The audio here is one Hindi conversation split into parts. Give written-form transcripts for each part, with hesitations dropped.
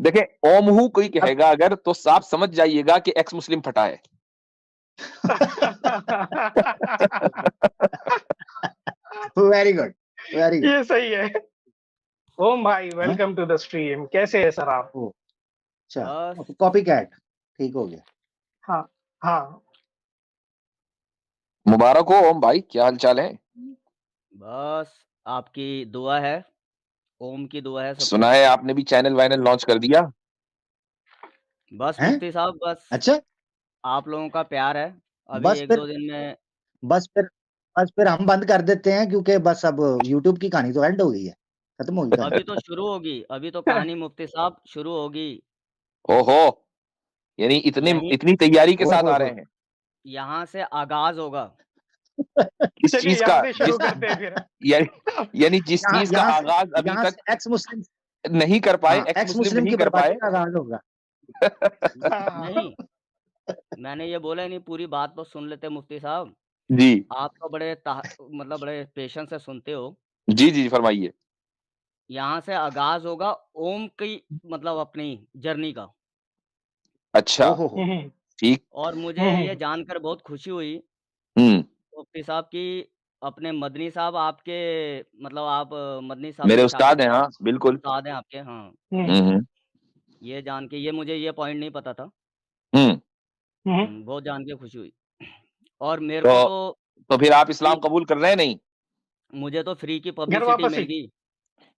देखें ओम हूँ कोई कहेगा अगर तो साफ समझ जाइएगा कि एक्स मुस्लिम फटा है। Very good, very good. ये सही है। ओम भाई वेलकम टू द स्ट्रीम, कैसे है सर आप? अच्छा कॉपी कैट ठीक हो गया। हाँ हाँ मुबारक हो ओम भाई, क्या हाल चाल है? बस आपकी दुआ है, ओम की दुआ है सब सुना पे। है आपने भी चैनल वाइनल लॉन्च कर दिया। बस हैं? मुफ्ती साहब बस अच्छा आप लोगों का प्यार है, अभी बस 1-2 दिन में बस फिर हम बंद कर देते हैं क्योंकि बस अब यूट्यूब की कहानी तो एंड हो गई है, खत्म हो गई कहानी। अभी तो शुरू होगी, अभी तो कहानी मुफ्ती साहब शुरू होगी। ओहो, यानी इतनी तैयारी के साथ आ रहे हैं। यहाँ से आगाज होगा। किस चलिए चीज का? यहाँ से शुरू करते हैं फिर। यानी जिस चीज का आगाज अभी तक एक्स मुस्लिम नहीं कर पाए, एक्स मुस्लिम नहीं की कर पाए। बर्बादी का आगाज होगा। नहीं, मैंने ये बोला नहीं, पूरी बात तो सुन लेते मुफ्ती साहब। जी आप तो मतलब बड़े पेशेंस से सुनते हो। जी जी फरमाइए। यहाँ से आगाज होगा ओम की मतलब अपनी जर्नी का। अच्छा ओहो ठीक। और मुझे ये जानकर बहुत खुशी हुई मुफ्ती साहब की अपने मदनी साहब आपके मतलब आप मदनी साहब मेरे के उस्ताद शागिर्द हैं, हैं, हाँ बिल्कुल। उस्ताद हैं आपके। हाँ, ये जान के मुझे ये पॉइंट नहीं पता था। बहुत जान के खुशी हुई। और मेरे को तो फिर आप इस्लाम कबूल कर रहे हैं नहीं? मुझे तो फ्री की घर पब्लिसिटी वापस मिल ही। गई।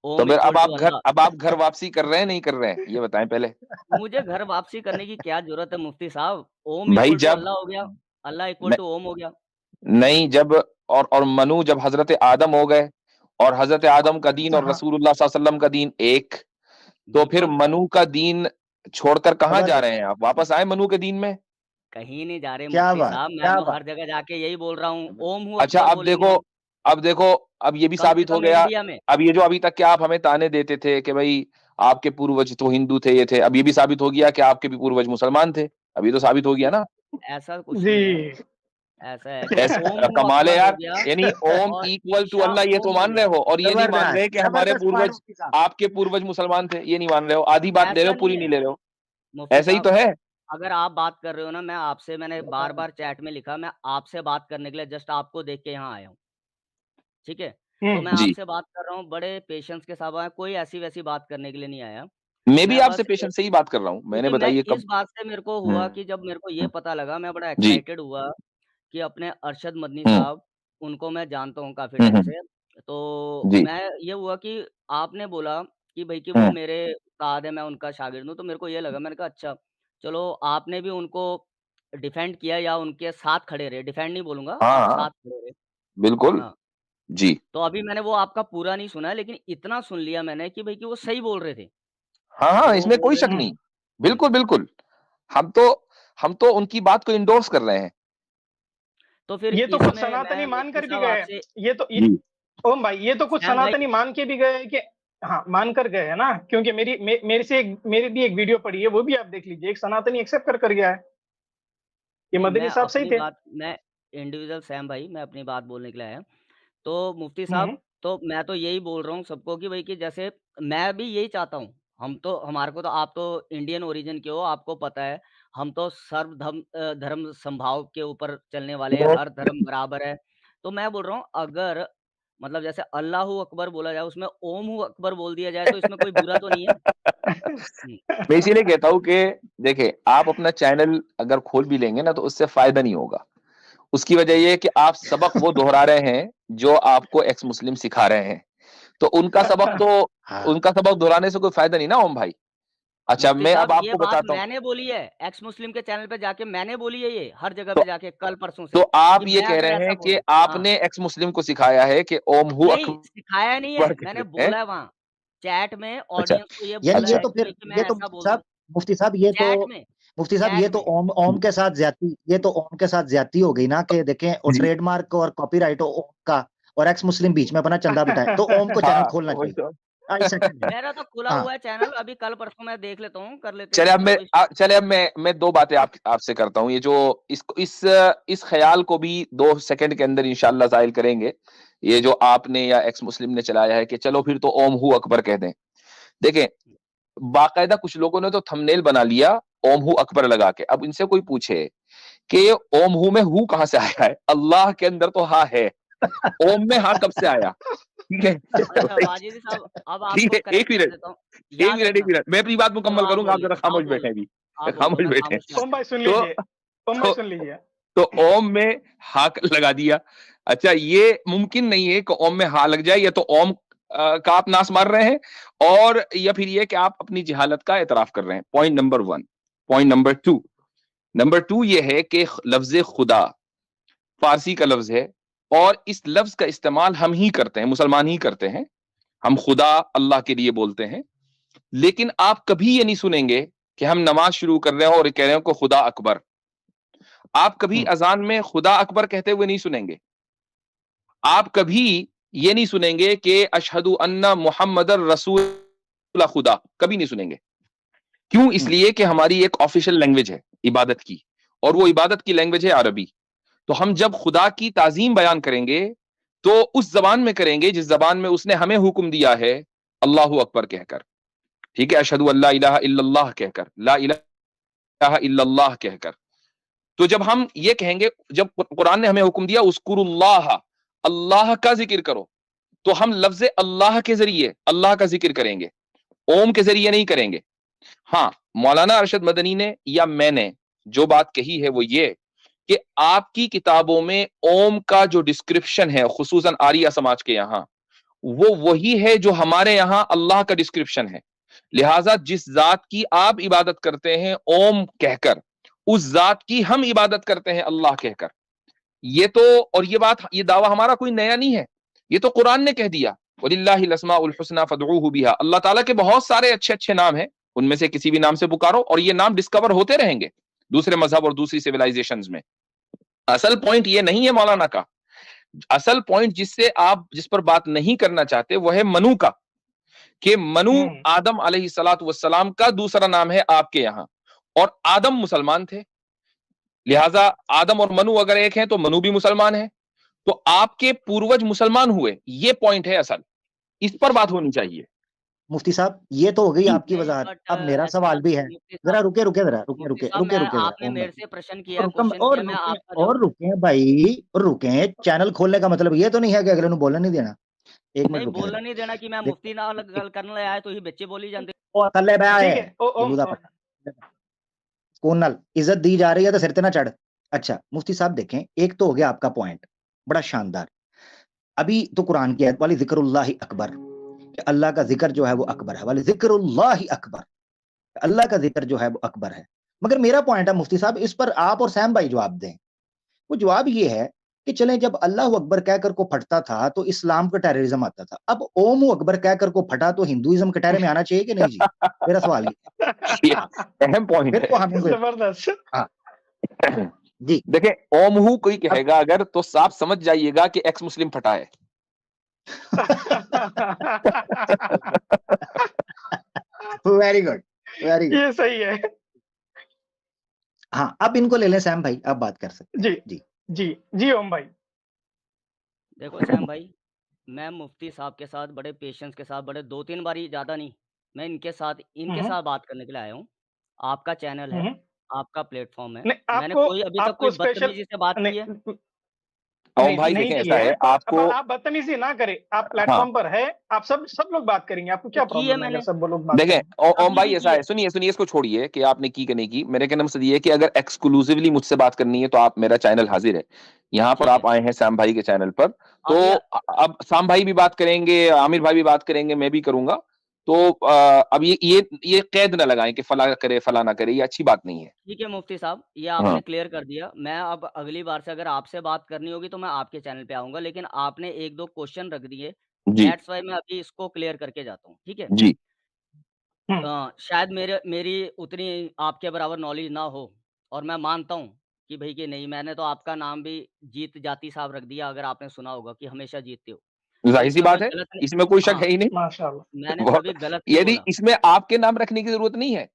तो ओम फिर इक्वल टू अल्लाह। अब आप घर वापसी कर रहे हैं नहीं कर रहे हैं, ये बताएं पहले। मुझे घर वापसी करने की क्या जरूरत है मुफ्ती साहब? ओम भाई इक्वल टू जब अल्लाह हो गया, अल्लाह इक्वल टू ओम हो गया। नहीं जब और मनु जब हजरत आदम हो गए और हजरत आदम का दीन और रसूलुल्लाह सल्लल्लाहु अलैहि वसल्लम का दीन एक, तो फिर बिल्कुल। मनु का दीन छोड़कर कहाँ जा रहे हैं आप? वापस आए मनु के दीन में। कहीं नहीं जा रहे क्या मुफ्ती बात, साहब, मैं क्या तो बात। हर जगह जाके यही बोल रहा हूँ, ओम हूँ अच्छा अकबर अब बोलेंगे देखो, हम, अब ये भी कम से साबित हो कम गया। इंडिया में। अब ये जो अभी तक क्या आप हमें ताने देते थे कि भाई आपके पूर्वज तो हिंदू थे, ये थे, अब ये भी साबित हो गया कि आपके भी पूर्वज मुसलमान थे। अब ये तो साबित हो गया ना। ऐसा कुछ नहीं है, जी ऐसा है कि ऐसा ओम हूँ कमाल है अकबर हो यार। गया यानी ओम और इक्वल टू ईशा अल्लाह ये तो ओम हो मान रहे गया। हो, और ये नहीं मान रहे कि हमारे जबरदस्त पॉइंट पूर्वज मुफ्ती साहब। आपके पूर्वज मुसलमान थे, ये नहीं मान रहे हो। आधी बात ले रहे ऐसा हो, पूरी नहीं नहीं है ले रहे हो। मुफ्ती ऐसा ही तो साहब, है। अगर आप बात कर रहे हो ना, मैंने बार-बार चैट में लिखा, मैं आपसे बात करने के लिए जस्ट आपको देख के यहाँ आया हूँ, ठीक है? तो मैं जी आपसे बात कर रहा हूँ, बड़े पेशेंस के साथ आया, कोई ऐसी-वैसी बात करने के लिए नहीं आया। मैं भी मैं आपसे बस पेशेंस से ही बात कर रहा हूँ, मैंने क्योंकि मैं बताइए इस कब। बात से मेरे को हुआ कि जब मेरे को ये पता लगा, मैं बड़ा जी एक्साइटेड हुआ कि अपने अरशद मदनी साहब, उनको मैं जानता हूँ काफ़ी टाइम हम्म से। तो जी मैं ये हुआ कि आपने बोला कि भई कि वो मेरे उस्ताद हैं, मैं उनका शागिर्द हूँ, तो मेरे को ये लगा, मैंने कहा अच्छा, चलो आपने भी उनको डिफेंड किया या उनके साथ खड़े रहे, डिफेंड नहीं बोलूँगा, हाँ आप हाँ साथ खड़े रहे। बिल्कुल। हाँ, जी तो अभी मैंने वो आपका पूरा नहीं सुना है, लेकिन इतना सुन लिया मैंने कि भई कि वो सही बोल रहे थे। हाँ जो हाँ वो इसमें बोल कोई रहे शक थे नहीं। हुँ। बिल्कुल बिल्कुल। हम तो उनकी बात को इंडोर्स कर रहे हैं। तो फिर ये तो कुछ इसमें मैं सनातनी मान मुफ्ती कर भी साहब गए। आपसे ये तो जी ओम भाई ये तो कुछ सैम भाई सनातनी मान के भी गए कि हाँ मान कर गए है ना, क्योंकि मेरी भी एक वीडियो पड़ी है, वो भी आप देख लीजिए, एक सनातनी एक्सेप्ट कर गया है कि नहीं, मदनी साहब सही थे। मैं इंडिविजुअल सैम भाई, मैं अपनी बात बोलने के लिए आया। तो मुफ्ती हम्म साहब, तो मैं तो यही बोल रहा हूँ सबको कि भई कि जैसे मैं भी यही चाहता हूँ। हमारे को तो आप तो इंडियन ओरिजिन के हो, आपको पता है, हम तो धर्म समभाव के ऊपर चलने वाले हैं, हर धर्म बराबर है। तो मैं बोल रहा हूँ अगर मतलब जैसे अल्लाहू अकबर बोला जाए, उसमें ओम हू अकबर बोल दिया जाए, तो इसमें कोई बुरा तो नहीं है? हुँ, मैं इसीलिए कहता हूँ कि देखिए आप अपना चैनल अगर खोल भी लेंगे ना तो उससे फायदा नहीं होगा। उसकी वजह ये है कि आप सबक वो दोहरा रहे हैं जो आपको एक्स मुस्लिम सिखा रहे हैं। तो हाँ उनका सबक दोहराने से कोई फायदा नहीं ना ओम भाई। अच्छा मुफ्ती मैं अब साहब ये आपको बात बताता हूँ। मैंने बोली है, एक्स मुस्लिम के चैनल पे जाके मैंने बोली है ये, हर जगह तो पे जाके कल परसों तो से, आप कि ये मैं कह अगर रहे ऐसा हैं कि बोलूँ हाँ, आपने एक्स मुस्लिम को सिखाया है कि ओम हु नहीं सिखाया नहीं है, अकबर मैंने कहते हैं। बोला है वहाँ, चैट में अच्छा ऑडियंस को ये यानी बोला ये है तो कि फिर भई कि मैं ऐसा बोल दूँ, मुफ्ती साहब चैट में मुफ्ती साहब ये चैट तो में। ओम के साथ ज्यादती हो गई ना कि देखें और जी ट्रेडमार्क और कॉपीराइट हो ओम का और एक्स मुस्लिम बीच में अपना चंदा बिठाए तो ओम को चैनल हाँ खोलना वही चाहिए। तो। इस सेकंड में मेरा तो खुला हाँ हुआ है चैनल, अभी कल परसों मैं देख लेता हूँ, कर लेते हैं चले अब इसमें मैं कोई चले अब मैं दो बातें आपसे करता हूँ। ये जो इस ख्याल को भी 2 सेकंड के अंदर इंशाल्लाह जाहिर करेंगे। ये जो आपने या एक्स मुस्लिम ने चलाया है कि चलो फिर तो ओम हु अकबर कह दें। देखें बाकायदा कुछ लोगों ने तो थंबनेल बना लिया ओम हु अकबर लगा के। अब इनसे कोई पूछे कि ये ओम हु में हु कहां से आया है, अल्लाह के अंदर तो हा है, ओम में हा कब से आया? ठीक है अच्छा वाजिदी साहब, अब ठीक आपको है, करेक्ट कर देता हूँ। एक याद मिनट, एक रखना। मिनट, मैं अपनी बात मुकम्मल आप करूंगा, आप बोलिए, जरा आप खामोश बोलिए, बैठे अभी, आप बोलिए, खामोश मैं बैठे। खामोश नहीं ओम भाई सुन तो लीजिए, ओम भाई सुन लीजिए। तो ओम में हा लगा दिया। अच्छा, ये मुमकिन नहीं है कि ओम में हा लग जाए, या तो ओम का आप नाश मार रहे हैं, और या फिर ये कि आप अपनी जहालत का एतराफ कर रहे हैं। Point number 1। पॉइंट नंबर 2 ये है कि लफ्ज खुदा फारसी का लफ्ज है, और इस लफ्ज का इस्तेमाल हम ही करते हैं, मुसलमान ही करते हैं। हम खुदा अल्लाह के लिए बोलते हैं, लेकिन आप कभी ये नहीं सुनेंगे कि हम नमाज शुरू कर रहे हो और कह रहे हो को खुदा अकबर। आप कभी अजान में खुदा अकबर कहते हुए नहीं सुनेंगे। आप कभी ये नहीं सुनेंगे कि अशहदु अन्ना मुहम्मदर रसूल खुदा, कभी नहीं सुनेंगे। क्यों? इसलिए कि हमारी एक ऑफिशियल लैंग्वेज है इबादत की, और वो इबादत की लैंग्वेज है अरबी। तो हम जब खुदा की ताजीम बयान करेंगे तो उस जबान में करेंगे जिस जबान में उसने हमें हुक्म दिया है, अल्लाहु अकबर कहकर। ठीक है, अशहदु अल्ला इलाहा इल्लल्लाह कहकर, ला इलाहा इल्लल्लाह कहकर। तो जब हम ये कहेंगे, जब कुरान ने हमें हुक्म दिया उस्कुरुल्लाह, अल्लाह का जिक्र करो, तो हम लफ्ज अल्लाह के जरिए अल्लाह का जिक्र करेंगे, ओम के जरिए नहीं करेंगे। हाँ, मौलाना अरशद मदनी ने या मैंने जो बात कही है वो ये कि आपकी किताबों में ओम का जो डिस्क्रिप्शन है, खुसूसन आरिया समाज के यहाँ, वो वही है जो हमारे यहाँ अल्लाह का डिस्क्रिप्शन है। लिहाजा जिस जात की आप इबादत करते हैं ओम कहकर, उस जात की हम इबादत करते हैं अल्लाह कहकर। ये तो, और ये बात, ये दावा हमारा कोई नया नहीं है, ये तो कुरान ने कह दिया, वलिल्लाहिल अस्माउल हुस्ना फदऊहु बिहा। अल्लाह ताला के बहुत सारे अच्छे अच्छे नाम हैं, उनमें से किसी भी नाम से पुकारो, और ये नाम डिस्कवर होते रहेंगे दूसरे मजहब और दूसरी सिविलाइजेशंस में। असल पॉइंट ये नहीं है मौलाना का। असल पॉइंट जिस पर बात नहीं करना चाहते वो है मनु का, कि मनु आदम अलैहिस्सलातु वस्सलाम का दूसरा नाम है आपके यहाँ, और आदम मुसलमान थे, लिहाजा आदम और मनु अगर एक हैं तो मनु भी मुसलमान है, तो आपके पूर्वज मुसलमान हुए। ये पॉइंट है असल, इस पर बात होनी चाहिए। मुफ्ती साहब, ये तो हो गई आपकी नहीं, वजाहत। बट अब मेरा ऐसा सवाल भी है, मुफ्ती जरा साहब, रुके रुके, जरा रुके मुफ्ती रुके साहब, रुके मैं रुके जरा आपने ओम भाई, मेरे से प्रश्न किया है, और क्वेश्चन और किया, मैं रुके आपका और रुके भाई, और रुके। चैनल खोलने का मतलब ये तो नहीं है कि अगले ਨੂੰ बोलने नहीं देना। एक मिनट नहीं रुके बोलना जरा। नहीं देना कि मैं देख, मुफ्ती नाल गल करने लगा है तो ही बच्चे बोली जाते। ਉਹ ਥੱਲੇ ਬਹਿ ठीक ਹੈ है ओम ਗੁਰੂ ਦਾ ਪਤਾ कौन नाल इज्जत दी जा रही है तो सिर ते ना चढ़। अच्छा मुफ्ती साहब देखें, एक तो हो गया आपका पॉइंट बड़ा शानदार। अभी तो कुरान की आयत वाली जिक्रुल्लाह अकबर, अल्लाह का जिक्र जो है वो अकबर है, वाली जिक्रुल्लाह अकबर, अल्लाह का जिक्र जो है वो अकबर है। मगर मेरा पॉइंट है मुफ्ती साहब, इस पर आप और सैम भाई जवाब दें। वो जवाब ये है कि चलें, जब अल्लाह अकबर कहकर को फटता था तो इस्लाम का टेररिज्म आता था, अब ओम अकबर कहकर को फटा तो हिंदुइज्म के टेरे में आना चाहिए कि नहीं जी? मेरा सवाल ये अहम पॉइंट फिर तो हमें जबरदस्त। हाँ जी देखें, ओमहू कोई कहेगा अगर तो साफ समझ जाइएगा कि एक्स मुस्लिम फटा है। Very good, very good. ये सही है। हाँ, अब इनको ले लें सैम भाई, अब बात कर सकते जी हैं। जी जी जी ओम भाई। देखो सैम भाई, मैं मुफ्ती साहब के साथ बड़े पेशेंस के साथ, बड़े 2-3 बारी ज़्यादा नहीं, मैं इनके साथ बात करने के लिए आया हूँ। आपका चैनल है, आपका प्लेटफ़ॉर्म है। नहीं मैंने कोई अभी तक कोई स्पेशल बदतमीज़ी से बात की है? ओम भाई देखें, ऐसा है, तो आपको आप बदतमीजी ना करें, आप प्लेटफॉर्म पर है, आप सब लोग बात करेंगे, आपको क्या की है प्रॉब्लम है मैंने। अगर सब लोग बात देखें, करें? ओम अभी भाई भी ऐसा की है, सुनिए सुनिए, इसको छोड़िए कि आपने की कि नहीं की। मेरे कहने से ये है कि अगर एक्सक्लूसिवली मुझसे बात करनी है तो आप, मेरा चैनल हाजिर है, यहाँ पर ठीक आप है। आए हैं श्याम भाई के चैनल पर, तो अभी अब श्याम भाई भी बात करेंगे, आमिर भाई भी बात करेंगे, मैं भी करूंगा। तो अब ये कैद ना लगाएं कि फला करे फला ना करे, ये अच्छी बात नहीं है। ठीक है मुफ्ती साहब, ये हाँ आपने क्लियर कर दिया। मैं अब अगली बार से अगर आपसे बात करनी होगी तो मैं आपके चैनल पे आऊँगा, लेकिन आपने 1-2 क्वेश्चन रख दिए, जी दैट्स व्हाई मैं अभी इसको क्लियर करके जाता हूँ, ठीक है? जी शायद मेरी उतनी आपके बराबर नॉलेज ना हो, और मैं मानता हूँ कि भई कि नहीं, मैंने तो आपका नाम भी जीत जाती साहब रख दिया, अगर आपने सुना होगा कि हमेशा जीतते हो। तो जाहिर सी इसमें कोई बात है, गलत नहीं। इसमें कोई शक हाँ, है ही नहीं। माशाल्लाह। मैंने बहुत, कभी गलत नहीं यदि बोला। इसमें आपके नाम रखने की जरूरत नहीं है,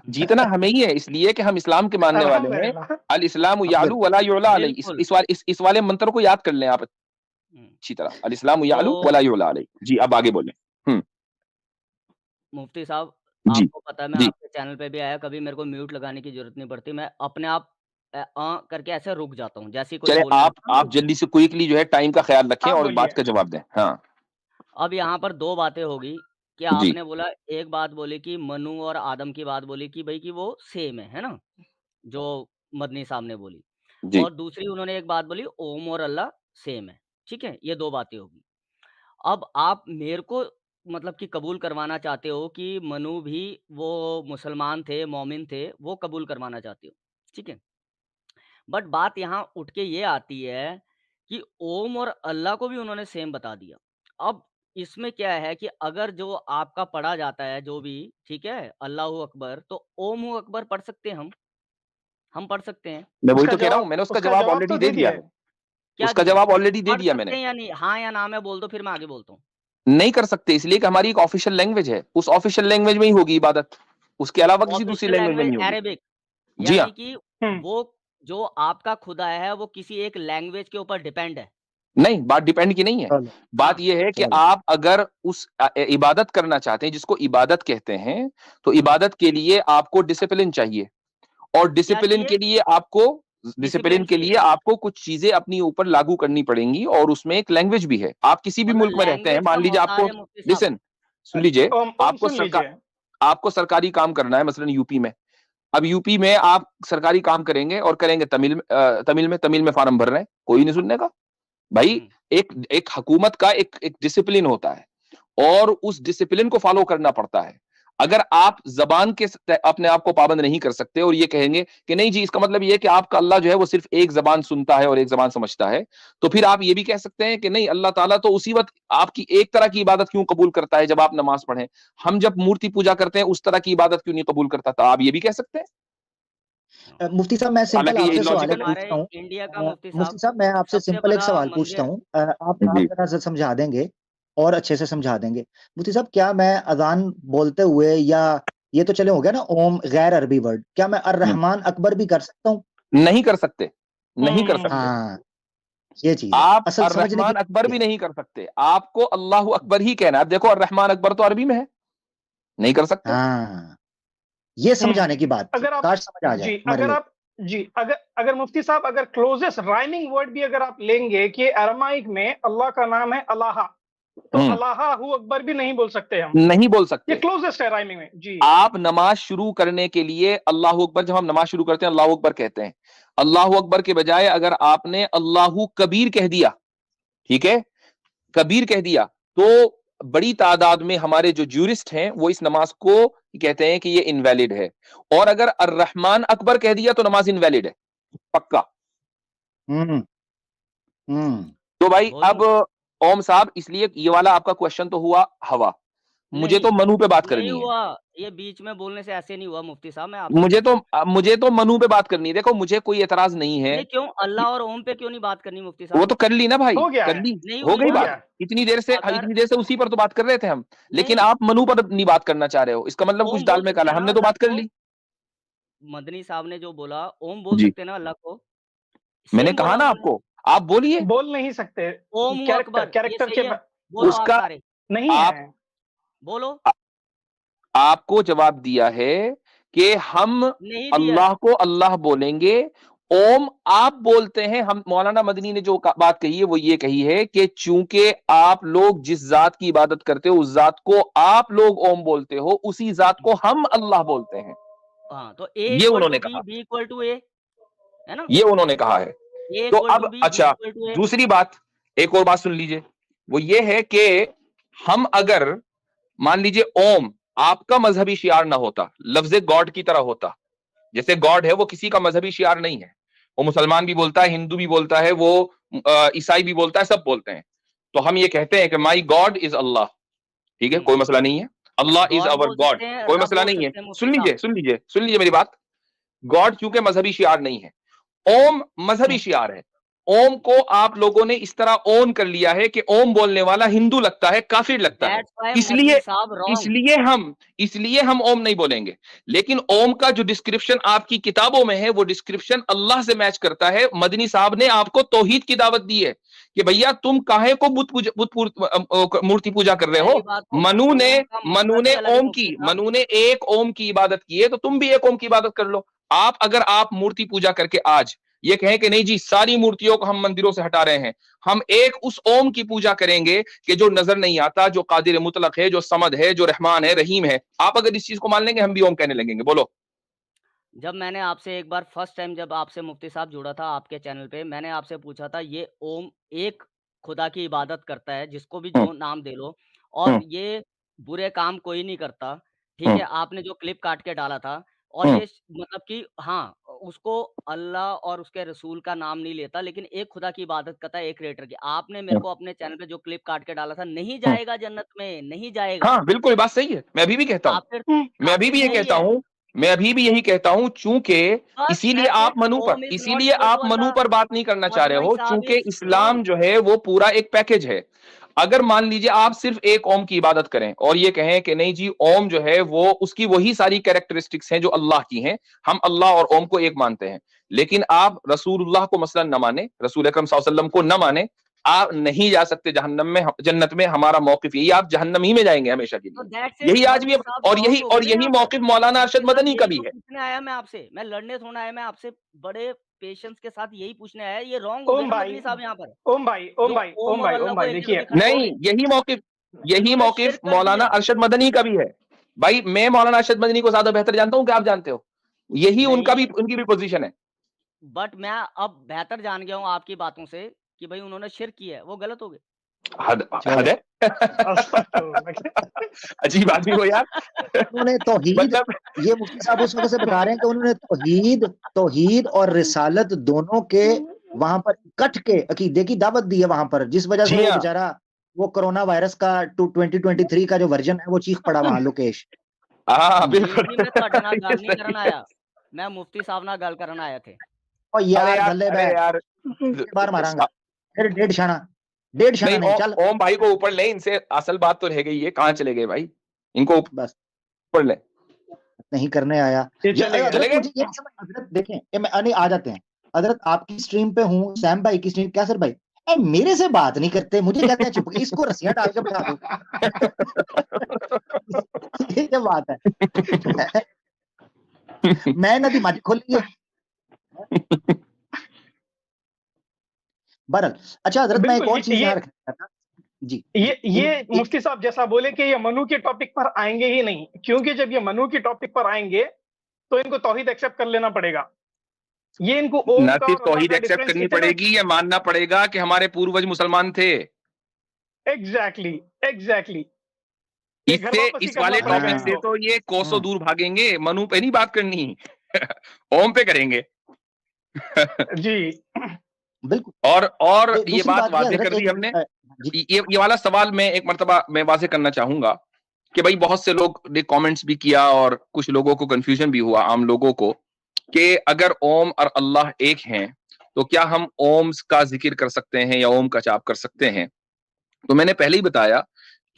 जीतना हमें ही है, इसलिए कि हम इस्लाम के मानने वाले हैं। अल्हम्दुलिल्लाह। अल इस्लाम अब यालू वला युला अलैहि। बिल्कुल। इस वाले मंत्र को याद कर लें आप हुँ, अच्छी तरह, अल इस्लाम यालू तो वला युला अलैहि। जी अब आगे बोलें। मुफ्ती साहब, जी, आपको पता है मैं जी। आपके चैनल पे भी आया, कभी मेरे को म्यूट लगाने की ज़रूरत नहीं पड़ती। मैं अपने आप करके ऐसे रुक जाता हूँ। जैसे ही कोई चले बोलने लगता है ना आप जल्दी से क्विकली जो है टाइम का ख्याल रखें आप और बात बोलिए। का जवाब दें। हाँ, अब यहाँ पर 2 बातें हो गई कि जी, आपने बोला, एक बात बोली कि मनु और आदम की बात बोली कि भई कि वो सेम है ना? जो मदनी साहब ने बोली। जी। और दूसरी उन्होंने एक बात बोली, ओम और अल्लाह सेम है। ठीक है? ये 2 बातें हो गई। अब आप मेरे को मतलब कि कबूल करवाना चाहते हो कि मनु भी वो मुसलमान थे, मोमिन थे, वो कबूल करवाना चाहते हो। ठीक है? बट बात यहाँ उठ के ये आती है कि ओम और अल्लाह को भी उन्होंने सेम बता दिया। अब इसमें क्या है कि अगर जो आपका पढ़ा जाता है जो भी, ठीक है? अल्लाहू अकबर, तो ओम अकबर पढ़ सकते हैं हम पढ़ सकते हैं। मैं वही तो कह रहा हूँ, मैंने उसका उसका जवाब जवाब ऑलरेडी तो दे दे दिया दिया है। है। क्या उसका दिया? जवाब ऑलरेडी दे पढ़ दिया सकते मैंने। हैं या नहीं? हाँ या ना में बोल दो, फिर मैं आगे बोलता हूँ। नहीं कर सकते इसलिए कि हमारी एक ऑफिशियल लैंग्वेज है। उस ऑफिशियल लैंग्वेज में ही होगी इबादत। उसके अलावा किसी दूसरी ऑफ़िशियल लैंग्वेज में लैंग्वेज नहीं होगी। अरेबिक, जी हाँ। यानी कि हुँ। वो जो आपका खुदा है, वो किसी एक लैंग्वेज के ऊपर डिपेंड है। नहीं, बात डिपेंड की नहीं है। चलो बात हाँ, ये है कि चलो आप अगर उस इबादत करना चाहते हैं जिसको इबादत कहते हैं, तो हाँ। इबादत के लिए आपको डिसिप्लिन चाहिए और क्या चाहिए? डिसिप्लिन डिसिप्लिन के चाहिए। लिए आपको कुछ चीज़ें अपनी ऊपर लागू करनी पड़ेंगी और उसमें एक लैंग्वेज भी है। आप किसी भी मतलब मुल्क में रहते हैं, लैंग्वेज का मान लीजिए मोहताज आपको है मुफ्ती साहब। लिसन सुन लीजिए, ओम ओम आपको सुन लीजिए। आपको सरकारी काम करना है मसलन यूपी में। अब यूपी में आप सरकारी काम करेंगे और करेंगे तमिल में फॉर्म भर रहे हैं, कोई नहीं सुनने का। भाई हुँ, एक एक हुकूमत का एक डिसिप्लिन होता है और उस डिसिप्लिन को फॉलो करना पड़ता है। अगर आप ज़बान के अपने आप को पाबंद नहीं कर सकते और ये कहेंगे कि नहीं जी इसका मतलब ये है कि आपका अल्लाह जो है वो सिर्फ एक ज़बान सुनता है और एक ज़बान समझता है, तो फिर आप ये भी कह सकते हैं कि नहीं अल्लाह ताला तो उसी वक़्त आपकी एक तरह की इबादत क्यों कबूल करता है जब आप नमाज़ पढ़ें? हम जब मूर्ति पूजा करते हैं उस तरह की इबादत क्यों नहीं कबूल करता? तो आप ये भी कह सकते हैं। हाँ। मुफ्ती साहब मैं सिंपल हालाँकि ये आपसे सवाल एक इलॉजिकल है। पूछता हमारे हूँ। इंडिया का मुफ्ती मुफ्ती साहब साहब मैं आपसे सबसे सिंपल एक बड़ा सवाल पूछता मंदिर। हूँ। आप जी। ज़रा सा समझा देंगे और अच्छे से समझा देंगे। मुफ्ती साहब क्या मैं अज़ान बोलते हुए या ये तो चले हो गया ना ओम गैर अरबी वर्ड, क्या मैं हुँ। अर्रहमान अकबर भी कर सकता हूँ? नहीं कर सकते, नहीं कर सकते। हुँ। हाँ, ये चीज़ है। आप असल समझने की अर्रहमान अकबर ये भी है। नहीं कर सकते। आपको अल्लाहू अकबर ही कहना है। अब देखो अर्रहमान अकबर तो अरबी में है, नहीं कर सकते। हाँ, ये हुँ। समझाने की बात थी। अगर आप काश समझ आ जाए जी, हमारे अगर लिए। आप जी, अगर मुफ्ती साहब अगर क्लोज़ेस्ट राइमिंग वर्ड भी अगर आप लेंगे कि अरामाइक में अल्लाह का नाम है अल्लाह, तो हुँ, अल्लाहू अकबर भी नहीं बोल सकते हम। नहीं बोल ये सकते। क्लोज़ेस्ट है राइमिंग में। जी। आप नमाज़ शुरू करने के लिए अल्लाहू अकबर जब हम नमाज़ शुरू करते हैं अल्लाहू अकबर कहते हैं। अल्लाहू अकबर के बजाय अगर आपने अल्लाहू कबीर कह दिया, ठीक है? कबीर कह दिया, तो बड़ी तादाद में हमारे जो ज्यूरिस्ट हैं, वो इस नमाज़ को कहते हैं कि ये इनवैलिड है और अगर अर्रहमान अकबर कह दिया तो नमाज़ इनवैलिड है, पक्का। हुँ, हुँ। तो भाई अब बोलूँ? ओम साहब इसलिए ये वाला आपका क्वेश्चन तो हुआ हवा। मुझे नहीं, तो मनु पे बात नहीं करनी है। हुआ। ये बीच में बोलने से ऐसे नहीं हुआ मुफ्ती साहब, मैं आपसे पूछ रहा हूँ। मुझे तो मनु पे बात करनी है। देखो मुझे कोई एतराज़ नहीं है। नहीं क्यों अल्लाह और ओम पे क्यों नहीं बात करनी मुफ्ती वो साहब? तो कर ली ना भाई, हो गया कर है, ली। नहीं हो हुई गई हो ना? गया बात। है। अगर इतनी देर से उसी पर तो बात कर रहे थे हम। लेकिन नहीं, आप मनु पर नहीं बात करना चाह रहे हो। इसका मतलब कुछ ओम दाल बोल में सकते काला हैं है। ना हमने तो अल्लाह बात कर को? ली। मदनी साहब ने जो बोला, ओम बोल जी, सकते हैं ना अल्लाह को? मैंने सेम कहा बोला ना उन्होंने। आपको, आप बोलिए। बोल नहीं सकते। ओम कैरेक्टर अकबर, ये कैरेक्टर सही के है? ब बोलो आप उसका सारे, नहीं आप है। बोलो। अ, आपको जवाब दिया है कि हम नहीं दिया है। अल्लाह को अल्लाह बोलेंगे। ओम आप बोलते हैं। हम मौलाना मदनी ने जो बात कही है वो ये कही है कि चूंकि आप लोग जिस जात की इबादत करते हो उस जात को आप लोग ओम बोलते हो, उसी जात को हम अल्लाह बोलते हैं। हाँ, तो ए ये इक्वल टू उन्होंने बी, कहा। बी इक्वल टू ए, है ना? ये उन्होंने कहा है। ए तो इक्वल टू अब बी अच्छा, इक्वल टू ए। दूसरी बात, एक और बात सुन लीजिए। वो ये है कि हम अगर मान लीजिए ओम आपका मजहबी शियार ना होता, लफ्ज़ गॉड की तरह होता। जैसे गॉड है वो किसी का मजहबी शियार नहीं है। वो मुसलमान भी बोलता है, हिंदू भी बोलता है, वो ईसाई भी बोलता है, सब बोलते हैं। तो हम ये कहते हैं कि माई गॉड इज अल्लाह। ठीक है, हुँ, कोई मसला नहीं है। अल्लाह इज गॉड अवर बोल गॉड, सकते हैं, कोई रब मसला बोल नहीं है। सकते हैं मुफ्ती साहब। सुन लीजिए मेरी बात। गॉड चूंकि मजहबी शियार नहीं है, ओम मजहबी हुँ। शियार है। ओम को आप लोगों ने इस तरह ओन कर लिया है कि ओम बोलने वाला हिंदू लगता है, काफिर लगता है, दैट्स व्हाई इसलिए मदनी साहब रॉन्ग। इसलिए हम ओम नहीं बोलेंगे। लेकिन ओम का जो डिस्क्रिप्शन आपकी किताबों में है वो डिस्क्रिप्शन अल्लाह से मैच करता है। मदनी साहब ने आपको तौहीद की दावत दी है कि भैया तुम काहे को मूर्ति पूजा कर रहे हो। पहली बात तो ओम का मकसद ही अलग है मुफ्ती साहब। मनु ने एक ओम की इबादत की है, तो तुम भी एक ओम की इबादत कर लो। आप अगर आप मूर्ति पूजा करके आज ये कहें कि नहीं जी सारी मूर्तियों को हम मंदिरों से हटा रहे हैं, हम एक उस ओम की पूजा करेंगे कि जो नजर नहीं आता, जो कादिर मुतलक है, जो समद है, जो रहमान है, रहीम है, आप अगर इस चीज को मान लेंगे हम भी ओम कहने लगेंगे। बोलो। जब मैंने आपसे एक बार फर्स्ट टाइम जब आपसे मुफ्ती साहब जुड़ा था आपके चैनल पे, मैंने आपसे पूछा था ये ओम एक खुदा की इबादत करता है, जिसको भी जो नाम दे लो, और ये बुरे काम कोई नहीं करता, ठीक है? आपने जो क्लिप काट के डाला था और ये मतलब कि हाँ, उसको अल्लाह और उसके रसूल का नाम नहीं लेता, लेकिन एक खुदा की इबादत करता है, एक क्रिएटर की। आपने मेरे को अपने चैनल पे जो क्लिप काट के डाला था, नहीं जाएगा जन्नत में, नहीं जाएगा। हाँ बिल्कुल, बात सही है, मैं अभी भी कहता हूँ, काफिर मैं अभी काफिर भी ये नहीं कहता है। हूँ, मैं अभी भी यही कहता हूँ, चूंकि बस इसीलिए दैट्स आप इट, ओम इज़ नॉट इसीलिए इक्वल आप टू मनु अल्लाह। पर बात नहीं करना चाह रहे मदनी हो, साहब चूंकि इज़ इस्लाम रॉन्ग। जो है वो पूरा एक पैकेज है। अगर मान लीजिए आप सिर्फ एक ओम की इबादत करें और ये कहें कि नहीं जी ओम जो है वो उसकी वही सारी कैरेक्टरिस्टिक्स हैं जो अल्लाह की हैं, हम अल्लाह और ओम को एक मानते हैं, लेकिन आप रसूलुल्लाह को मसलन न माने, रसूल अकरम सल्लल्लाहु अलैहि वसल्लम को न माने, आप नहीं जा सकते जहन्नम में। जन्नत में हमारा मौकिफ यही, आप जहन्नम ही में जाएंगे हमेशा के तो लिए। दैट्स इट, यही आज भी मदनी साहब रॉन्ग हो गए और ना यही यहाँ पर। मौकिफ मौलाना अरशद मुफ्ती साहब मदनी का यही भी तो है। पूछने आया मैं आपसे, मैं लड़ने थोड़ा आया, मैं आपसे बड़े पेशेंस के साथ यही पूछने आया, ये रॉन्ग हो गए ओम ना भाई, मदनी साहब यहाँ पर, ओम भाई, ओम जो भाई, ओम ओम और भाई, अल्लाह ओम को भाई, एक देखिए, जगह पे खड़े नहीं, करें। यही उन्होंने मौकिफ शिर्क कर मौलाना दिया। अरशद मदनी का भी है। भाई मैं मौलाना अरशद मदनी को ज्यादा बेहतर जानता हूं कि आप जानते हो, यही उनका भी नहीं, उनकी भी पोजीशन है। बट मैं अब बेहतर जान गया हूँ आपकी बातों से कि भाई उन्होंने शिर्क किया है, वो गलत हो गए। हद है। अजीब आदमी हो यार। उन्होंने तौहीद, मतलब ये मुफ्ती साहब उस वक्त से बता रहे हैं कि उन्होंने तौहीद और रिसालत दोनों के वहां पर इकट्ठ के अकीदे की दावत दी है वहां पर, जिस वजह से जी वो हाँ। बेचारा वो कोरोना वायरस का 2023 का जो वर्जन है वो चीख पड़ा वहां लोकेश। हाँ ਵੀਰ बिल्कुल। ਜੀ मैं ਤੁਹਾਡੇ ਨਾਲ ਗੱਲ ये नहीं करन सही है। आया, मैं मुफ्ती साहब ਨਾਲ ਗੱਲ ਕਰਨ आया थे। और यार थल्ले अरे बैठ, यार बार मारांगा फिर डेढ़ शाना नहीं, नहीं चल ओम भाई को ऊपर ले, इनसे असल बात तो रह गई है, कहाँ चले गए भाई, इनको बस ऊपर ले। नहीं करने आया। ये चले गए। हजरत मुझे ये नहीं समझ, हजरत देखें नहीं आ जाते हैं हजरत आपकी स्ट्रीम पे हूँ, सैम भाई की स्ट्रीम, क्या सर भाई मेरे से बात नहीं करते, मुझे कहते हैं चुप, इसको रस्सियां डाल के बैठा दो। ये क्या बात है। मैं नदी मज खोली है बरल। अच्छा हजरत मैं एक और चीज यहाँ रखना था जी। ये मुफ्ती साहब जैसा बोले कि ये मनु के टॉपिक पर आएंगे ही नहीं, क्योंकि जब ये मनु के टॉपिक पर आएंगे तो इनको तौहीद एक्सेप्ट कर लेना पड़ेगा। ये इनको ओम ना का सिर्फ और अल्लाह तौहीद का एक्सेप्ट डिफरेंस करनी इतना, पड़ेगी, या मानना पड़ेगा कि हमारे पूर्वज मुसलमान थे। एग्जैक्टली ये घर इससे वापसी इस करना वाले पड़ेगा टॉपिक से इनको। तो ये कोसों दूर भागेंगे, मनु पे नहीं बात करनी। ओम पे करेंगे। जी बिल्कुल। और ये दूसरी बात बात वाज़ेह हजरत कर दी एक हमने। जी ये वाला सवाल मैं एक मर्तबा मैं वाज़ेह करना चाहूंगा कि भाई बहुत से लोग ने कमेंट्स भी किया और कुछ लोगों को कंफ्यूजन भी हुआ, आम लोगों को, कि अगर ओम और अल्लाह एक हैं तो क्या हम ओम का जिक्र कर सकते हैं या ओम का जाप कर सकते हैं। तो मैंने पहले ही बताया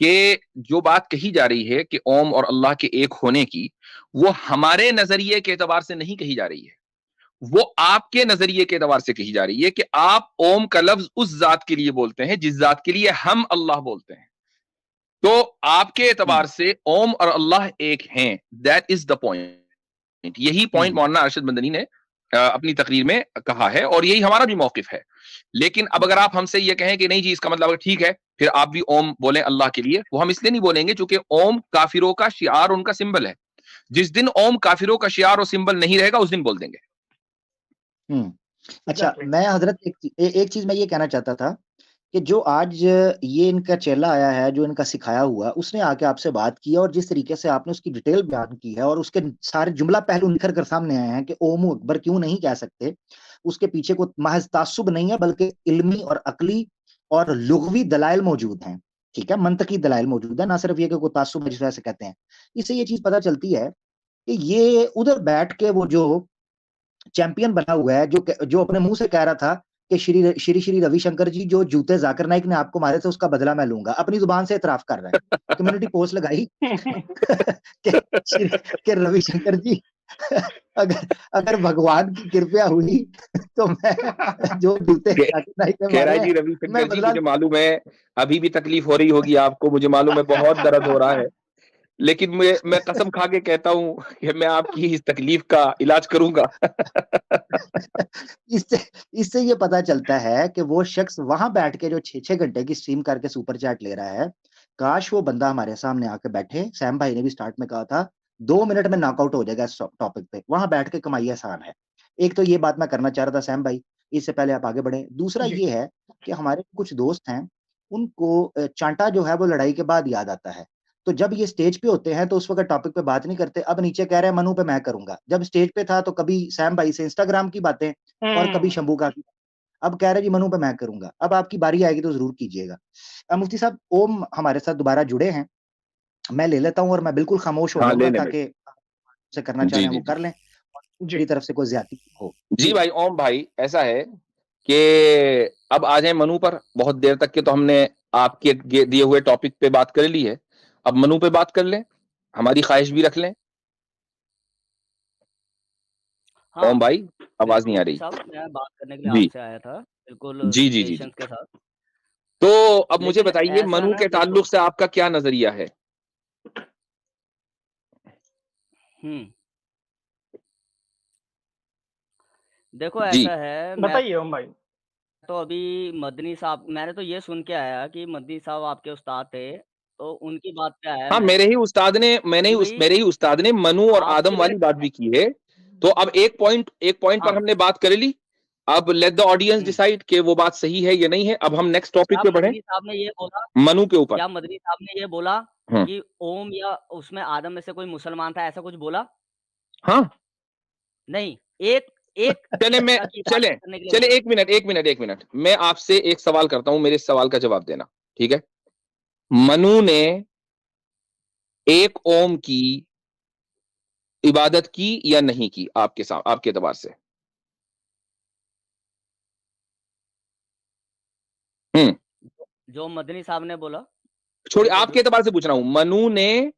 कि जो बात कही जा रही है कि ओम और अल्लाह के एक होने की, वो हमारे नजरिए के एतबार से नहीं कही जा रही है, वो आपके नजरिए के एतबार से कही जा रही है कि आप ओम का लफ्ज उस जात के लिए बोलते हैं जिस जात के लिए हम अल्लाह बोलते हैं। तो आपके एतबार से ओम और अल्लाह एक हैं, दैट इज द पॉइंट। यही पॉइंट मौलाना अरशद मदनी ने अपनी तकरीर में कहा है और यही हमारा भी मौकिफ है। लेकिन अब अगर आप हमसे ये कहें कि नहीं जी इसका मतलब ठीक है फिर आप भी ओम बोलें अल्लाह के लिए, वो हम इसलिए नहीं बोलेंगे क्योंकि ओम काफिरों का शिआर, उनका सिंबल है। जिस दिन ओम काफिरों का शिआर और सिंबल नहीं रहेगा उस दिन बोल देंगे। अच्छा मैं हजरत एक चीज मैं ये कहना चाहता था कि जो आज ये इनका चेला आया है, जो इनका सिखाया हुआ, उसने आके आपसे बात की और जिस तरीके से आपने उसकी डिटेल बयान की है और उसके सारे जुमला पहलू निखर कर सामने आए हैं कि ओम अकबर क्यों नहीं कह सकते, उसके पीछे को महज तासुब नहीं है बल्कि इल्मी और अकली और लुगवी दलाइल मौजूद हैं। ठीक है, मंतकी दलाइल मौजूद है, ना सिर्फ ये कि कोई तासुब जिस तरह से कहते हैं। इससे ये चीज पता चलती है कि ये उधर बैठ के वो जो चैंपियन बना हुआ है, जो अपने मुंह से कह रहा था कि श्री श्री रविशंकर जी जो जूते जाकिर नाइक ने आपको मारे थे उसका बदला मैं लूंगा, अपनी जुबान से इतराफ कर रहा है। कम्युनिटी पोस्ट लगाई कि रविशंकर जी अगर अगर भगवान की कृपया हुई तो मैं जो जूते जाकिर नाइक ने कह रहा मारे है जी हैं रविशंकर मैं जी, बदला मुझे मालूम है अभी भी तकलीफ हो रही होगी आपको, मुझे मालूम है बहुत दर्द हो रहा है, लेकिन मैं कसम खा के कहता हूं कि मैं आपकी इस तकलीफ का इलाज करूंगा। इससे इससे ये पता चलता है कि वो शख्स वहां बैठ के जो 6-6 घंटे की स्ट्रीम करके सुपर चैट ले रहा है, काश वो बंदा हमारे सामने आके बैठे। सैम भाई ने भी स्टार्ट में कहा था 2 मिनट में नॉकआउट हो जाएगा इस टॉपिक पे, वहां बैठ के कमाई आसान है। एक तो ये बात मैं करना चाह रहा था सैम भाई, इससे पहले आप आगे बढ़े। दूसरा जी। ये है कि हमारे कुछ दोस्त हैं, उनको चांटा जो है वो लड़ाई के बाद याद आता है। तो जब ये स्टेज पे होते हैं तो उस वक्त टॉपिक पे बात नहीं करते, अब नीचे कह रहे हैं मनु पे मैं करूंगा। जब स्टेज पे था तो कभी सैम भाई से इंस्टाग्राम की बातें और कभी शंभू का, अब कह रहे जी मनु पे मैं करूंगा। अब आपकी बारी आएगी तो जरूर कीजिएगा। मुफ्ती साहब ओम हमारे साथ दोबारा जुड़े हैं, मैं ले लेता हूं और मैं बिल्कुल खामोश हो हाँ, ले जाऊंगा ले ताकि से करना चाह जी रहे हैं जी वो कर लें, जी। मेरी तरफ से कोई ज्यादती हो। जी भाई ओम भाई, ऐसा है कि अब आ जाए मनु पर। बहुत देर तक के तो हमने आपके दिए हुए टॉपिक पे बात कर ली है, अब मनु पे बात कर लें, हमारी ख्वाहिश भी रख लें। हाँ, ओम भाई आवाज नहीं आ बिल्कुल रही। साहब, मैं बात करने के लिए जी आपसे आया था, बिल्कुल जी जी जी जी। पेशेंस के साथ। तो अब मुझे लेकिन बताइए ऐसा मनु ना के देखो ताल्लुक से आपका क्या नजरिया है? देखो जी ऐसा है, मैं बताइए ओम भाई। तो अभी मदनी साहब, मैंने तो ये सुन के आया कि मदनी साहब आपके उस्ताद थे, तो उनकी बात पे आया हाँ, मैं मेरे ही उस्ताद ने कि भई मेरे ही उस्ताद ने मनु और आदम आपके वाली बात भी की है। तो अब एक पॉइंट पर हाँ, हमने बात कर ली, अब लेट द ऑडियंस डिसाइड कि वो बात सही है या नहीं है। अब हम नेक्स्ट टॉपिक पे बढ़े, मदनी साहब ने ये बोला मनु के ऊपर। क्या मदनी साहब ने ये बोला हम्म, कि ओम या उसमें आदम में से कोई मुसलमान था, ऐसा कुछ बोला? हाँ नहीं, एक एक चले मैं जगह की चले इबादत करने के लिए चले बोला। एक मिनट मैं आपसे एक सवाल करता हूं, मेरे इस सवाल का जवाब देना, ठीक है? मनु ने एक ओम की इबादत की या नहीं की आपके साथ, आपके एतबार से? हम्म, जो मदनी साहब ने बोला, छोड़िए, उनको आपके जो एतबार से पूछ रहा हूं, मनु ने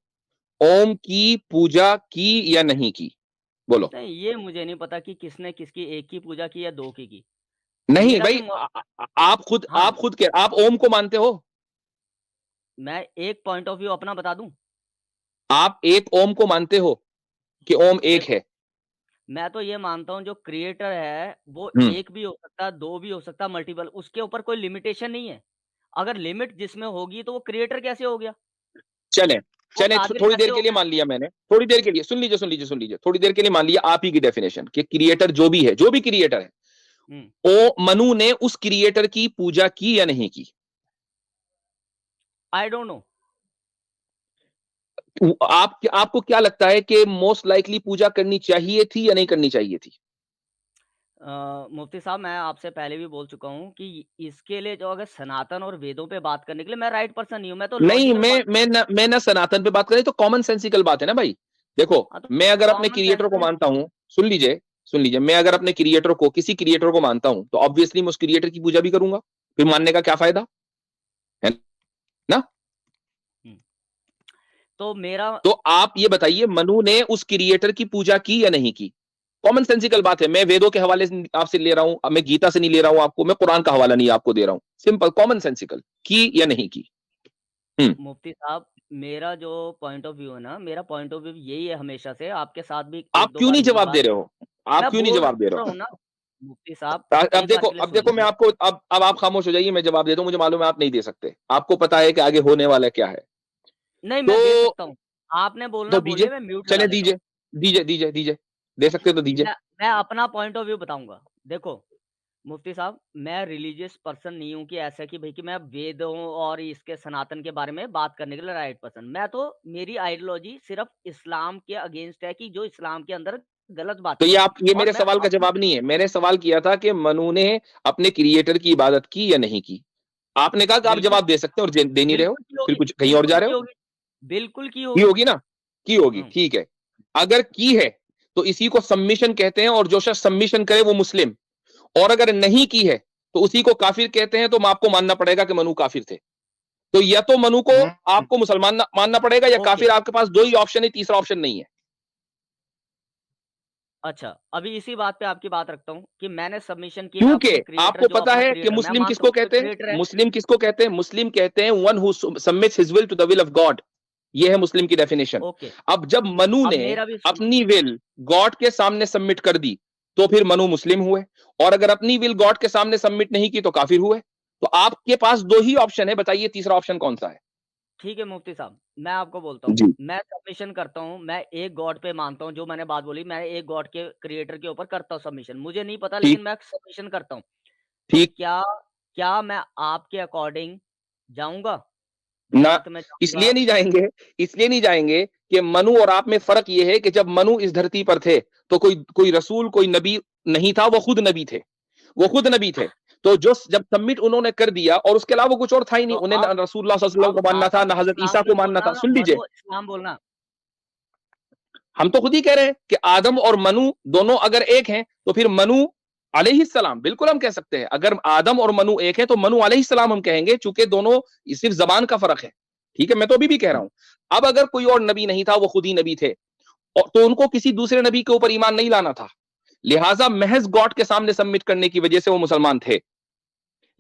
ओम की पूजा की या नहीं की? बोलो। नहीं, ये मुझे नहीं पता कि किसने किसकी एक की पूजा की या 2 की। नहीं मेरा भाई, जो म हाँ, आप खुद आप ओम को मानते हो? मैं एक पॉइंट ऑफ व्यू अपना बता दूँ? आप एक ओम को मानते हो कि ओम एक देखो, है? मैं तो ये मानता हूँ जो क्रिएटर है, वो हम्म, 1 भी हो सकता है, 2 भी हो सकता है, मल्टीपल, उसके ऊपर कोई लिमिटेशन नहीं है। अगर लिमिट जिसमें होगी तो वो क्रिएटर कैसे हो गया? चलें वो चलें, कादिर थोड़ी देर कैसे हो के लिए गया? मान लिया मैंने, थोड़ी देर के लिए सुन लीजिए, थोड़ी देर के लिए मान लिया आप ही की डेफिनेशन कि क्रिएटर जो भी है, जो भी क्रिएटर है, हुँ, ओ मनु ने उस क्रिएटर की पूजा की या नहीं की? I don't know. आपको क्या लगता है कि मोस्ट लाइकली पूजा करनी चाहिए थी या नहीं करनी चाहिए थी? मुफ्ती साहब, मैं आपसे पहले भी बोल चुका हूँ कि इसके लिए जो अगर सनातन और वेदों पे बात करने के लिए मैं राइट पर्सन नहीं हूँ, मैं तो नहीं, लॉजिकल बात मैं ना सनातन पे बात करें तो कॉमन सेंसिकल बात है ना भाई। देखो, हाँ, तो मैं अगर अपने कॉमन क्रिएटर सेंस को में मानता हूं, सुन लीजिए, मैं अगर अपने क्रिएटर को, किसी क्रिएटर को मानता हूं तो ऑब्वियसली मैं उस क्रिएटर की पूजा भी करूंगा, फिर मानने का क्या फायदा है ना? हुँ, तो मेरा तो आप ये बताइए मनु ने उस क्रिएटर की पूजा की या नहीं की? कॉमन सेंसिकल बात है, मैं वेदों के हवाले से आपसे ले रहा हूं, अब मैं गीता से नहीं ले रहा हूं आपको, मैं कुरान का हवाला नहीं आपको दे रहा हूं, सिंपल कॉमन सेंसिकल, की या नहीं की? मुफ्ती साहब, मेरा जो पॉइंट ऑफ व्यू है ना, मेरा पॉइंट ऑफ व्यू यही है हमेशा से, आपके साथ भी आप 1-2 क्यों बार नहीं ये जवाब दे बात रहे हो? आप मैं क्यों नहीं बोल जवाब दे रहे रहा हो? हूँ ना, मुफ्ती साहब, अब एक बार के लिए सुन देखो मैं लीजिए। आपको, अब आप खामोश हो जाइए, मैं जवाब देता हूं, मुझे मालूम है आप नहीं दे सकते, आपको पता है कि आगे होने वाला क्या है। नहीं, मैं दे तो सकता हूँ। आपने तो बोलना दीजिए, बोलिए, मैं म्यूट लगा चले लेता हूँ। दीजिए, दे सकते हो तो दीजिए। मैं अपना पॉइंट ऑफ व्यू बताऊँगा। देखो, मुफ्ती साहब, मैं रिलीजियस पर्सन नहीं हूँ कि ऐसा कि भई कि मैं वेदों और इसके सनातन के बारे में बात करने के लिए राइट पर्सन। मैं तो मेरी आइडियोलॉजी सिर्फ़ इस्लाम के अगेंस्ट है कि जो इस्लाम के अंदर गलत तो बातें हैं ये और मेरे मैं सवाल का अपनी जवाब नहीं है, मैंने सवाल किया था कि मनु ने अपने क्रिएटर की इबादत की या नहीं की? आपने कहा कि आप बिल्कुल जवाब दे सकते हैं और दे नहीं रहे हो, बिल्कुल की फिर होगी, कुछ कहीं और जा रहे हो। बिल्कुल की की होगी। होगी ना? की होगी, हुँ, ठीक है। अगर की है तो इसी को सबमिशन कहते हैं, और जो शख्स सबमिशन करे वो मुस्लिम, और अगर नहीं की है तो उसी को काफिर कहते हैं, तो आपको मानना पड़ेगा कि मनु काफिर थे। तो या तो मनु को आपको मुसलमान मानना पड़ेगा या काफिर। आपके पास दो ही ऑप्शन है, तीसरा ऑप्शन नहीं है। अच्छा, अभी इसी बात पे आपकी बात रखता हूँ कि मैंने सबमिशन किया क्योंकि अपने क्रिएटर आपको जो पता अपना है कि क्रिएटर मैं मुस्लिम मानता किसको हूँ कोई कहते हैं? क्रिएटर है। मुस्लिम किसको कहते हैं? मुस्लिम कहते हैं one who submits his will to the will of God. ये है मुस्लिम की डेफिनेशन। ओके, अब जब मनु अब ने मेरा भी सुन अपनी विल गॉड के सामने सबमिट कर दी, तो फिर मनु मुस्लिम हुए, और अगर अपनी विल गॉड के सामने सबमिट नहीं की तो काफिर हुए। तो आपके पास दो ही ऑप्शन है, बताइए तीसरा ऑप्शन कौन सा है? ठीक है मुफ्ती साहब, मैं आपको बोलता हूँ, जी। मैं सबमिशन करता हूँ, मैं एक गॉड पे मानता हूँ, जो मैंने बात बोली, मैं एक गॉड के क्रिएटर के ऊपर करता हूँ सबमिशन। मुझे नहीं पता, ठीक लेकिन मैं सबमिशन करता हूँ। तो ठीक क्या क्या मैं आपके अकॉर्डिंग जाऊँगा? ना, गलत में जाऊँगा? इसलिए नहीं जाएंगे, इसलिए नहीं जाएंगे कि मनु और आप में फर्क ये है कि जब मनु इस धरती पर थे तो कोई रसूल, कोई नबी नहीं था, वो खुद नबी थे, वो खुद नबी थे। तो जो जब सबमिट उन्होंने कर दिया, और उसके अलावा कुछ और था ही नहीं, तो उन्हें ना अब रसूलुल्लाह सल्लल्लाहु अलैहि वसल्लम को मानना था, आदम ना हजरत इस्लाम ईसा को नहीं मानना था। बोलना, सुन लीजिए, मनु इस्लाम बोलना। हम तो खुद ही कह रहे हैं कि आदम और मनु दोनों अगर एक हैं तो फिर मनु अलैहिस्सलाम, बिल्कुल हम कह सकते हैं। अगर आदम और मनु एक है तो मनु अलैहिस्सलाम हम कहेंगे, चूंकि दोनों सिर्फ जबान का फर्क है। ठीक है, मैं तो अभी भी कह रहा हूं। अब अगर कोई और नबी नहीं था, वो खुद ही नबी थे, और तो उनको किसी दूसरे नबी के ऊपर ईमान नहीं लाना था, लिहाजा महज गॉड के सामने सबमिट करने की वजह से वो मुसलमान थे।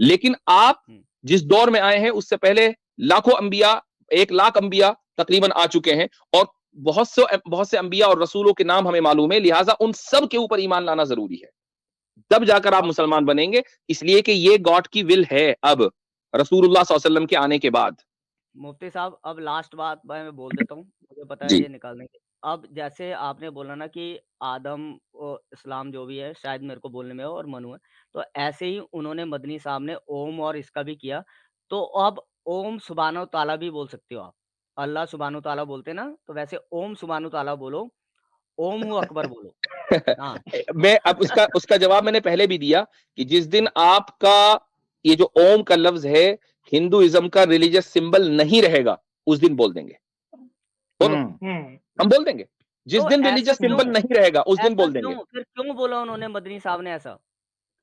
लेकिन आप जिस दौर में आए हैं उससे पहले लाखों अंबिया, 1 लाख अंबिया तकरीबन आ चुके हैं, और बहुत से अंबिया और रसूलों के नाम हमें मालूम है। लिहाजा उन सब के ऊपर ईमान लाना जरूरी है, तब जाकर आप मुसलमान बनेंगे। इसलिए कि ये गॉड की विल है अब रसूलुल्लाह सल्लल्लाहु अलैहि वसल्लम के आने के बाद। मुफ्ती साहब, अब लास्ट बात मैं बोल देता हूँ, मुझे पता है जी ये निकाल देंगे। अब जैसे आपने बोला ना कि आदम इस्लाम जो भी है, शायद मेरे को बोलने में हो, और मनु है, तो ऐसे ही उन्होंने मदनी साहब ने ओम और इसका भी किया। तो अब ओम सुब्हानहू तआला भी बोल सकते हो आप। अल्लाह सुब्हानहू तआला बोलते हैं ना, तो वैसे ओम सुब्हानहू तआला बोलो, ओम हू अकबर बोलो। हाँ। मैं अब उसका उसका जवाब मैंने पहले भी दिया कि जिस दिन आपका ये जो ओम का लफ्ज है हिंदुइज्म का रिलीजियस सिंबल नहीं रहेगा, उस दिन बोल देंगे। बोलो, हम बोल देंगे। जिस तो दिन ऐसा रिलीजियस क्यों? सिंबल नहीं रहेगा उस दिन ऐसा बोल देंगे। क्यों? फिर क्यों बोला उन्होंने मदनी साहब ने ऐसा?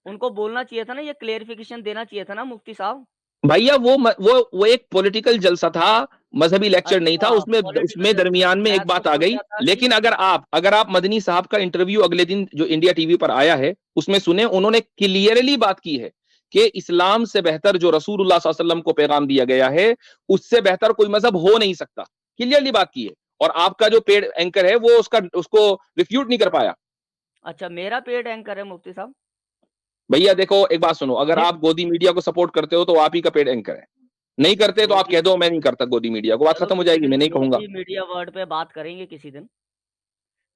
उनको बोलना चाहिए था ना, ये क्लेरिफिकेशन देना चाहिए था ना मुफ्ती साहब। भैया वो एक पॉलिटिकल जलसा था, मजहबी लेक्चर नहीं था। अच्छा, उसमें पॉलिटिकल उसमें जलसा। दरमियान में मैं एक तो बात आ गई। सोचा था लेकिन कि अगर आप मदनी साहब का इंटरव्यू अगले दिन जो इंडिया टीवी पर आया है उसमें सुने, उन्होंने क्लियरली बात की है कि इस्लाम से बेहतर जो रसूलुल्लाह सल्लल्लाहु अलैहि वसल्लम को पैगाम दिया गया है, उससे बेहतर कोई मजहब हो नहीं सकता। क्लियरली बात की है, और आपका जो पेड एंकर है वो उसको रिफ्यूट नहीं कर पाया। अच्छा, मेरा पेड एंकर है मुफ्ती साहब? भैया देखो, एक बात सुनो, अगर ये आप गोदी मीडिया को सपोर्ट करते हो तो आप ही का पेड एंकर है। नहीं करते तो आप गोदी कह दो मैं नहीं करता गोदी मीडिया को, बात चलो खत्म हो किसी जाएगी, दिन मैं नहीं कहूंगा। गोदी मीडिया वर्ड पे बात करेंगे किसी दिन।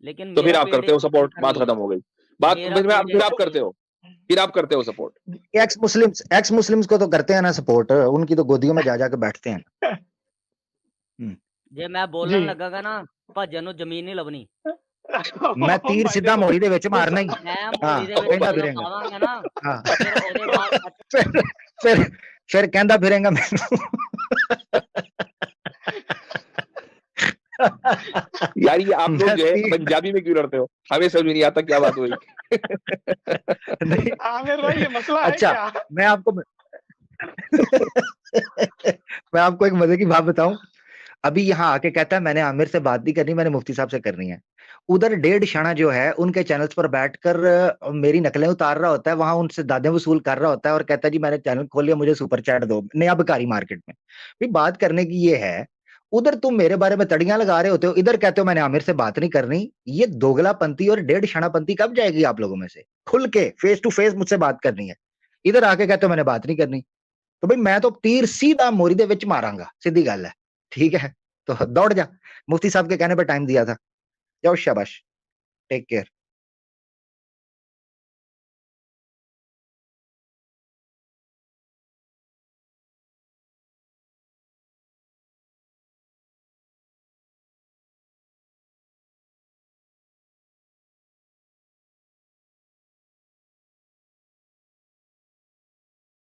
लेकिन तो फिर मेरा आप पेड करते हो सपोर्ट, एंकर बात नहीं है। खत्म हो गई। बात मेरा फिर पेड फिर आप एंकर करते हो, फिर आप करते हो सपोर्ट। एक्स मुस्लिम्स को तो करते हैं ना सपोर्ट, उनकी तो गोदियों में जा के बैठते हैं। जे मैं बोलन लगागा ना, ਭੱਜਣ ਨੂੰ ਜ਼ਮੀਨ ਨਹੀਂ ਲੱਭਣੀ। मैं तीर सीधा मोड़ी दे विच मारना ही। मैं हाँ, मोड़ी ਦੇ ਵਿੱਚ कहना ਜਦੋਂ फिरेंगा। ਪਾਵਾਂਗਾ ਨਾ, हाँ, ਫਿਰ ਉਹਦੇ ਬਾਅਦ फिर कहता फिरेंगा मैनू। यार ये आप लोग मैं जो है तीर पंजाबी में क्यों लड़ते हो, हमें समझ में नहीं आता क्या बात हुई। नहीं, आमिर भाई ये मसला है अच्छा क्या? मैं आपको एक मजे की बात बताऊं। अभी यहाँ आके कहता है मैंने आमिर से बात नहीं करनी, मैंने मुफ्ती साहब से करनी है। उधर 1.5 शाना जो है उनके चैनल्स पर बैठकर मेरी नकलें उतार रहा होता है, वहां उनसे दादे वसूल कर रहा होता है और कहता है जी मैंने चैनल खोल लिया, मुझे सुपर चैट दो, नया भिखारी मार्केट में। भी बात करने की ये है, उधर तुम मेरे बारे में तड़ियां लगा रहे होते हो, इधर कहते हो मैंने आमिर से बात नहीं करनी। ये दोगलापंथी और 1.5 शानापंथी कब जाएगी आप लोगों में से? खुल के फेस टू फेस मुझसे बात करनी है, इधर आके कहते हो मैंने बात नहीं करनी। तो भाई मैं तो तीर सीधा मोरी दे विच मारांगा, सीधी गल है। ठीक है, तो दौड़ जा, मुफ्ती साहब के कहने पर टाइम दिया था। जाओ शाबाश, टेक केयर।